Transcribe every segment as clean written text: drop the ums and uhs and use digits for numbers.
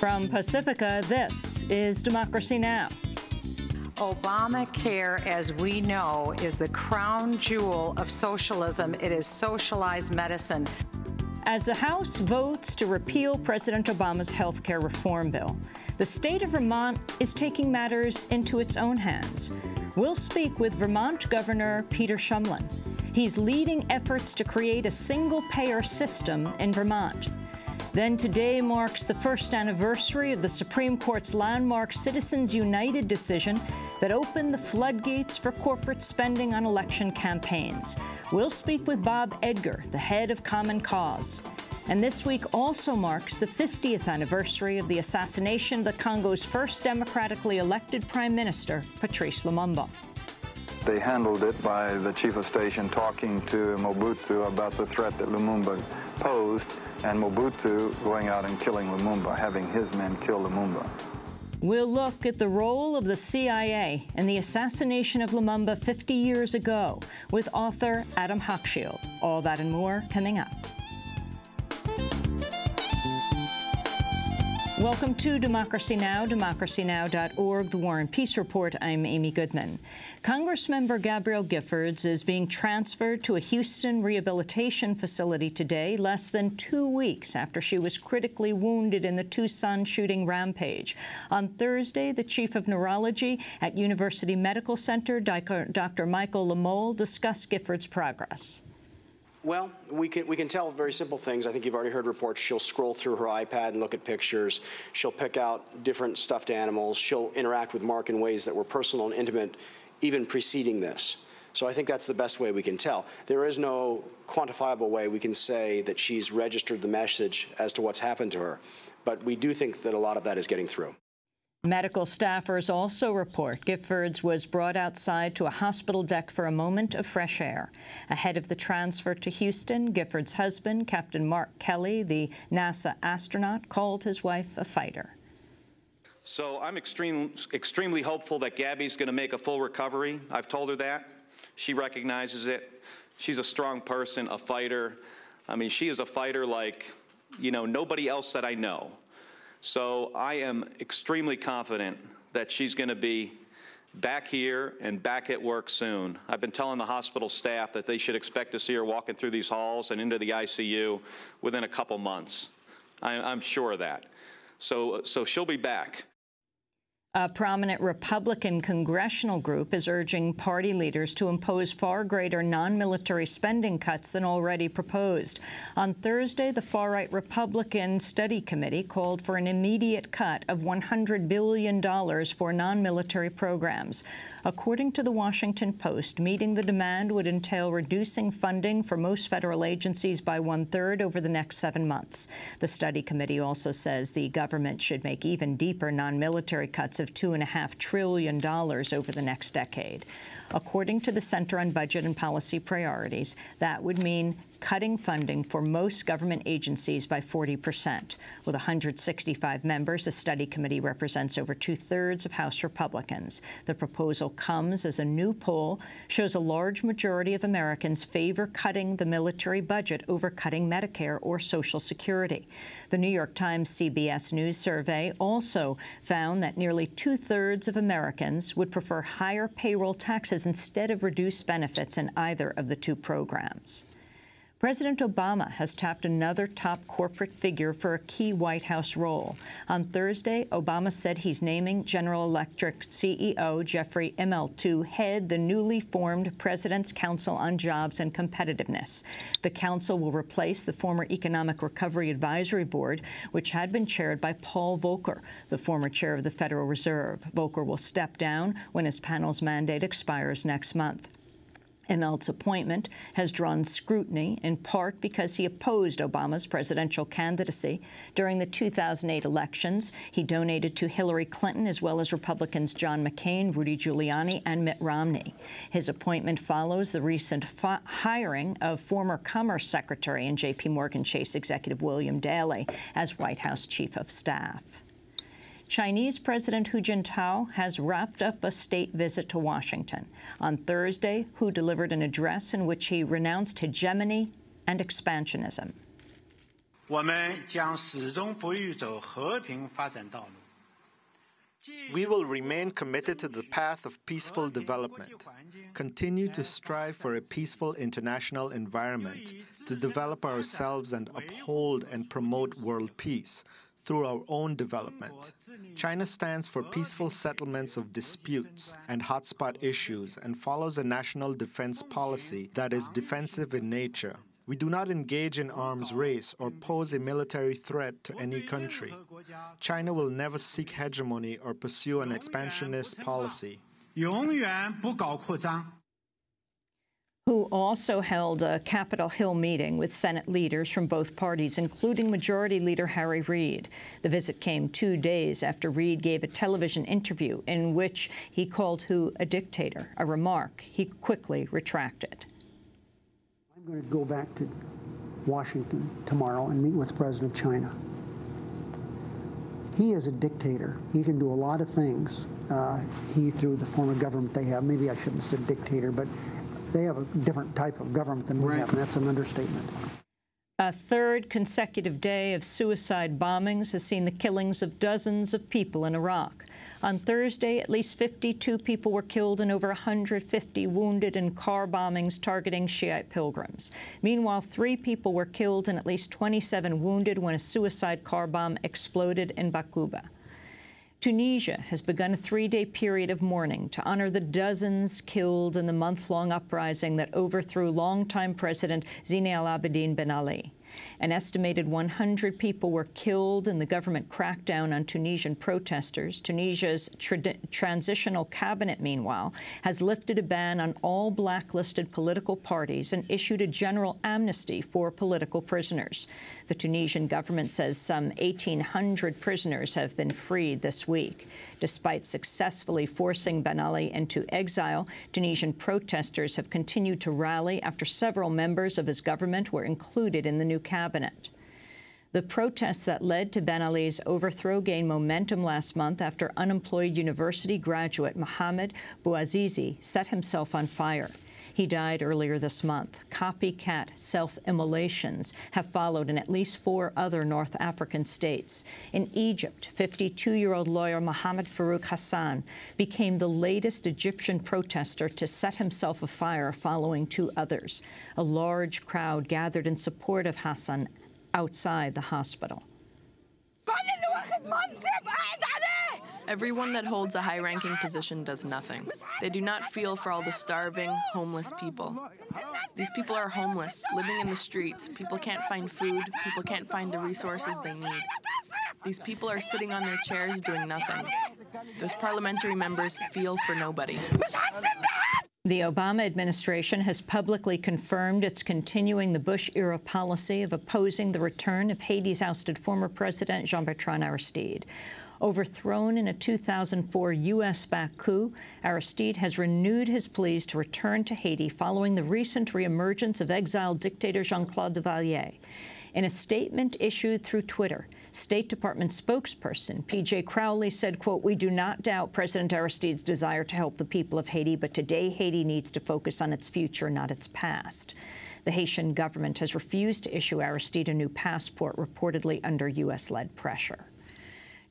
From Pacifica, this is Democracy Now! Obamacare, as we know, is the crown jewel of socialism. It is socialized medicine. As the House votes to repeal President Obama's health care reform bill, the state of Vermont is taking matters into its own hands. We'll speak with Vermont Governor Peter Shumlin. He's leading efforts to create a single-payer system in Vermont. Then today marks the first anniversary of the Supreme Court's landmark Citizens United decision that opened the floodgates for corporate spending on election campaigns. We'll speak with Bob Edgar, the head of Common Cause. And this week also marks the 50th anniversary of the assassination of the Congo's first democratically elected Prime Minister, Patrice Lumumba. They handled it by the chief of station talking to Mobutu about the threat that Lumumba posed, and Mobutu going out and killing Lumumba, having his men kill Lumumba. We'll look at the role of the CIA in the assassination of Lumumba 50 years ago with author Adam Hochschild. All that and more coming up. Welcome to Democracy Now!, democracynow.org, The War and Peace Report. I'm Amy Goodman. Congressmember Gabrielle Giffords is being transferred to a Houston rehabilitation facility today, less than 2 weeks after she was critically wounded in the Tucson shooting rampage. On Thursday, the chief of neurology at University Medical Center, Dr. Michael Lamole, discussed Giffords' progress. Well, we can tell very simple things. I think you've already heard reports. She'll scroll through her iPad and look at pictures. She'll pick out different stuffed animals. She'll interact with Mark in ways that were personal and intimate, even preceding this. So I think that's the best way we can tell. There is no quantifiable way we can say that she's registered the message as to what's happened to her. But we do think that a lot of that is getting through. Medical staffers also report Giffords was brought outside to a hospital deck for a moment of fresh air. Ahead of the transfer to Houston, Giffords' husband, Captain Mark Kelly, the NASA astronaut, called his wife a fighter. So I'm extremely hopeful that Gabby's going to make a full recovery. I've told her that. She recognizes it. She's a strong person, a fighter. I mean, she is a fighter like, nobody else that I know. So I am extremely confident that she's going to be back here and back at work soon. I've been telling the hospital staff that they should expect to see her walking through these halls and into the ICU within a couple months. I'm sure of that. So she'll be back. A prominent Republican congressional group is urging party leaders to impose far greater non-military spending cuts than already proposed. On Thursday, the far-right Republican Study Committee called for an immediate cut of $100 billion for non-military programs. According to the Washington Post, meeting the demand would entail reducing funding for most federal agencies by 1/3 over the next 7 months. The study committee also says the government should make even deeper non-military cuts of $2.5 trillion over the next decade. According to the Center on Budget and Policy Priorities, that would mean cutting funding for most government agencies by 40%. With 165 members, the study committee represents over 2/3 of House Republicans. The proposal comes as a new poll shows a large majority of Americans favor cutting the military budget over cutting Medicare or Social Security. The New York Times CBS News survey also found that nearly 2/3 of Americans would prefer higher payroll taxes instead of reduced benefits in either of the two programs. President Obama has tapped another top corporate figure for a key White House role. On Thursday, Obama said he's naming General Electric CEO Jeffrey Immelt to head the newly formed President's Council on Jobs and Competitiveness. The council will replace the former Economic Recovery Advisory Board, which had been chaired by Paul Volcker, the former chair of the Federal Reserve. Volcker will step down when his panel's mandate expires next month. Immelt's appointment has drawn scrutiny, in part because he opposed Obama's presidential candidacy. During the 2008 elections, he donated to Hillary Clinton as well as Republicans John McCain, Rudy Giuliani, and Mitt Romney. His appointment follows the recent hiring of former Commerce Secretary and J.P. Morgan Chase executive William Daley as White House Chief of Staff. Chinese President Hu Jintao has wrapped up a state visit to Washington. On Thursday, Hu delivered an address in which he renounced hegemony and expansionism. 我们将始终不渝走和平发展道路。 We will remain committed to the path of peaceful development, continue to strive for a peaceful international environment, to develop ourselves and uphold and promote world peace through our own development. China stands for peaceful settlements of disputes and hotspot issues and follows a national defense policy that is defensive in nature. We do not engage in arms race or pose a military threat to any country. China will never seek hegemony or pursue an expansionist policy. 永远不搞扩张。 Who also held a Capitol Hill meeting with Senate leaders from both parties, including Majority Leader Harry Reid. The visit came 2 days after Reid gave a television interview in which he called Hu a dictator, a remark he quickly retracted. I'm going to go back to Washington tomorrow and meet with the president of China. He is a dictator. He can do a lot of things. He, through the form of government they have, maybe I shouldn't have said dictator, but they have a different type of government than we have, and that's an understatement. A third consecutive day of suicide bombings has seen the killings of dozens of people in Iraq. On Thursday, at least 52 people were killed and over 150 wounded in car bombings targeting Shiite pilgrims. Meanwhile, 3 people were killed and at least 27 wounded when a suicide car bomb exploded in Baquba. Tunisia has begun a 3-day period of mourning to honor the dozens killed in the month-long uprising that overthrew longtime President Zine El Abidine Ben Ali. An estimated 100 people were killed in the government crackdown on Tunisian protesters. Tunisia's transitional cabinet, meanwhile, has lifted a ban on all blacklisted political parties and issued a general amnesty for political prisoners. The Tunisian government says some 1,800 prisoners have been freed this week. Despite successfully forcing Ben Ali into exile, Tunisian protesters have continued to rally after several members of his government were included in the new cabinet. The protests that led to Ben Ali's overthrow gained momentum last month after unemployed university graduate Mohamed Bouazizi set himself on fire. He died earlier this month. Copycat self-immolations have followed in at least 4 other North African states. In Egypt, 52-year-old lawyer Mohamed Farouk Hassan became the latest Egyptian protester to set himself afire following 2 others. A large crowd gathered in support of Hassan outside the hospital. Everyone that holds a high-ranking position does nothing. They do not feel for all the starving, homeless people. These people are homeless, living in the streets. People can't find food. People can't find the resources they need. These people are sitting on their chairs doing nothing. Those parliamentary members feel for nobody. The Obama administration has publicly confirmed it's continuing the Bush-era policy of opposing the return of Haiti's ousted former president Jean-Bertrand Aristide. Overthrown in a 2004 U.S.-backed coup, Aristide has renewed his pleas to return to Haiti following the recent reemergence of exiled dictator Jean-Claude Duvalier. In a statement issued through Twitter, State Department spokesperson P.J. Crowley said, quote, "We do not doubt President Aristide's desire to help the people of Haiti, but today Haiti needs to focus on its future, not its past." The Haitian government has refused to issue Aristide a new passport, reportedly under U.S.-led pressure.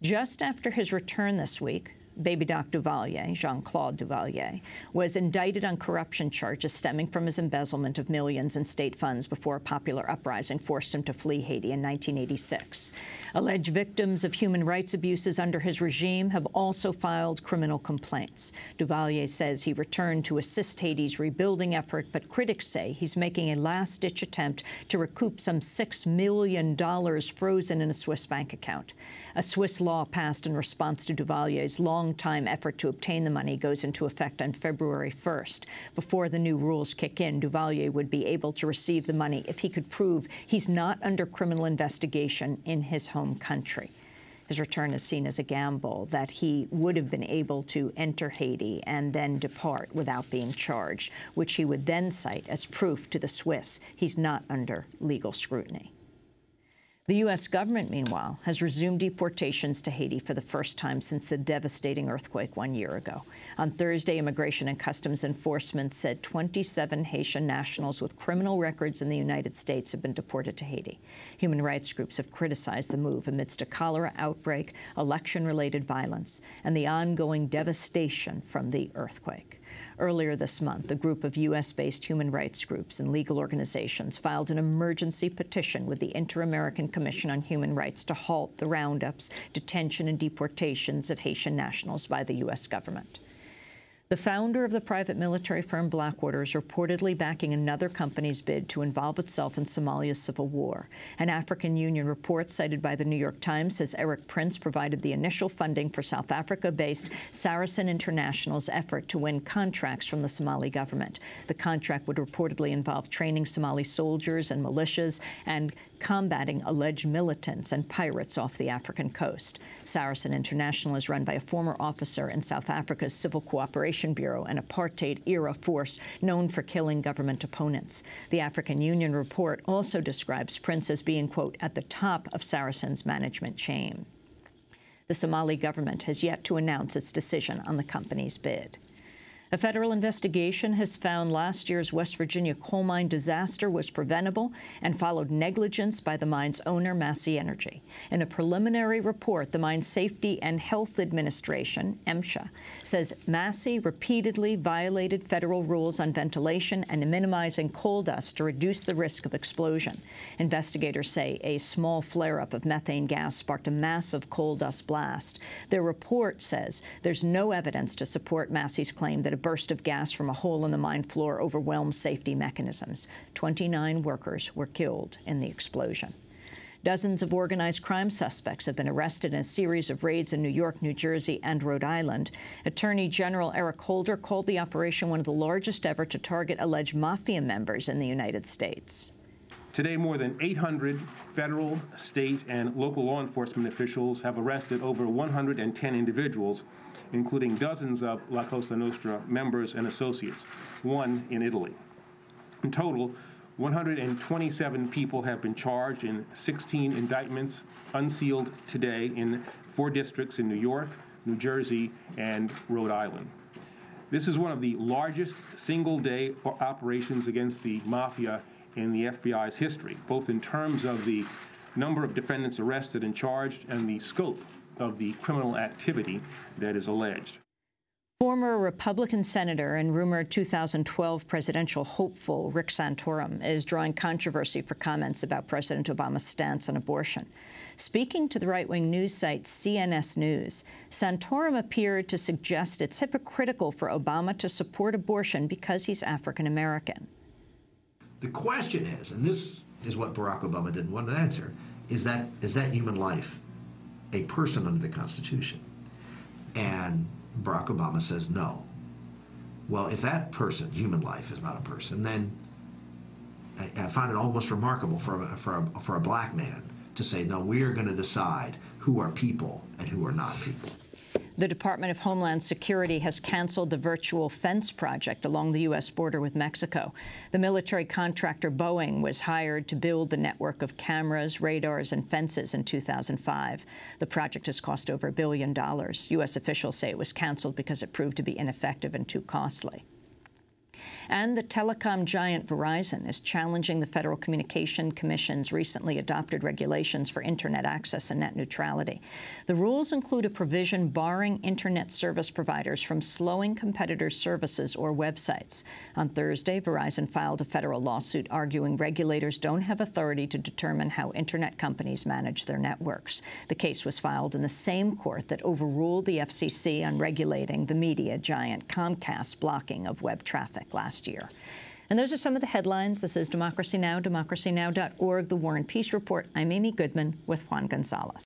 Just after his return this week, Baby Doc Duvalier, Jean-Claude Duvalier, was indicted on corruption charges stemming from his embezzlement of millions in state funds before a popular uprising forced him to flee Haiti in 1986. Alleged victims of human rights abuses under his regime have also filed criminal complaints. Duvalier says he returned to assist Haiti's rebuilding effort, but critics say he's making a last-ditch attempt to recoup some $6 million frozen in a Swiss bank account. A Swiss law passed in response to Duvalier's long-time effort to obtain the money goes into effect on February 1st. Before the new rules kick in, Duvalier would be able to receive the money if he could prove he's not under criminal investigation in his home country. His return is seen as a gamble that he would have been able to enter Haiti and then depart without being charged, which he would then cite as proof to the Swiss he's not under legal scrutiny. The U.S. government, meanwhile, has resumed deportations to Haiti for the first time since the devastating earthquake 1 year ago. On Thursday, Immigration and Customs Enforcement said 27 Haitian nationals with criminal records in the United States have been deported to Haiti. Human rights groups have criticized the move amidst a cholera outbreak, election-related violence, and the ongoing devastation from the earthquake. Earlier this month, a group of U.S.-based human rights groups and legal organizations filed an emergency petition with the Inter-American Commission on Human Rights to halt the roundups, detention, and deportations of Haitian nationals by the U.S. government. The founder of the private military firm Blackwater is reportedly backing another company's bid to involve itself in Somalia's civil war. An African Union report cited by the New York Times says Eric Prince provided the initial funding for South Africa-based Saracen International's effort to win contracts from the Somali government. The contract would reportedly involve training Somali soldiers and militias and combating alleged militants and pirates off the African coast. Saracen International is run by a former officer in South Africa's Civil Cooperation Bureau, an apartheid-era force known for killing government opponents. The African Union report also describes Prince as being, quote, at the top of Saracen's management chain. The Somali government has yet to announce its decision on the company's bid. A federal investigation has found last year's West Virginia coal mine disaster was preventable and followed negligence by the mine's owner, Massey Energy. In a preliminary report, the Mine Safety and Health Administration, MSHA, says Massey repeatedly violated federal rules on ventilation and minimizing coal dust to reduce the risk of explosion. Investigators say a small flare-up of methane gas sparked a massive coal dust blast. Their report says there's no evidence to support Massey's claim that a burst of gas from a hole in the mine floor overwhelmed safety mechanisms. 29 workers were killed in the explosion. Dozens of organized crime suspects have been arrested in a series of raids in New York, New Jersey, and Rhode Island. Attorney General Eric Holder called the operation one of the largest ever to target alleged mafia members in the United States. Today, more than 800 federal, state, and local law enforcement officials have arrested over 110 individuals, including dozens of La Cosa Nostra members and associates, one in Italy. In total, 127 people have been charged in 16 indictments unsealed today in 4 districts in New York, New Jersey, and Rhode Island. This is one of the largest single-day operations against the mafia in the FBI's history, both in terms of the number of defendants arrested and charged and the scope of the criminal activity that is alleged. Former Republican senator and rumored 2012 presidential hopeful Rick Santorum is drawing controversy for comments about President Obama's stance on abortion. Speaking to the right-wing news site CNS News, Santorum appeared to suggest it's hypocritical for Obama to support abortion because he's African-American. The question is, and this is what Barack Obama didn't want to answer, is that human life a person under the Constitution? And Barack Obama says no. Well, if that person, human life, is not a person, then I find it almost remarkable for a black man to say, no, we are going to decide who are people and who are not people. The Department of Homeland Security has canceled the virtual fence project along the U.S. border with Mexico. The military contractor Boeing was hired to build the network of cameras, radars, and fences in 2005. The project has cost over $1 billion. U.S. officials say it was canceled because it proved to be ineffective and too costly. And the telecom giant Verizon is challenging the Federal Communication Commission's recently adopted regulations for Internet access and net neutrality. The rules include a provision barring Internet service providers from slowing competitors' services or websites. On Thursday, Verizon filed a federal lawsuit arguing regulators don't have authority to determine how Internet companies manage their networks. The case was filed in the same court that overruled the FCC on regulating the media giant Comcast's blocking of web traffic last year. And those are some of the headlines. This is Democracy Now!, democracynow.org, The War and Peace Report. I'm Amy Goodman with Juan Gonzalez.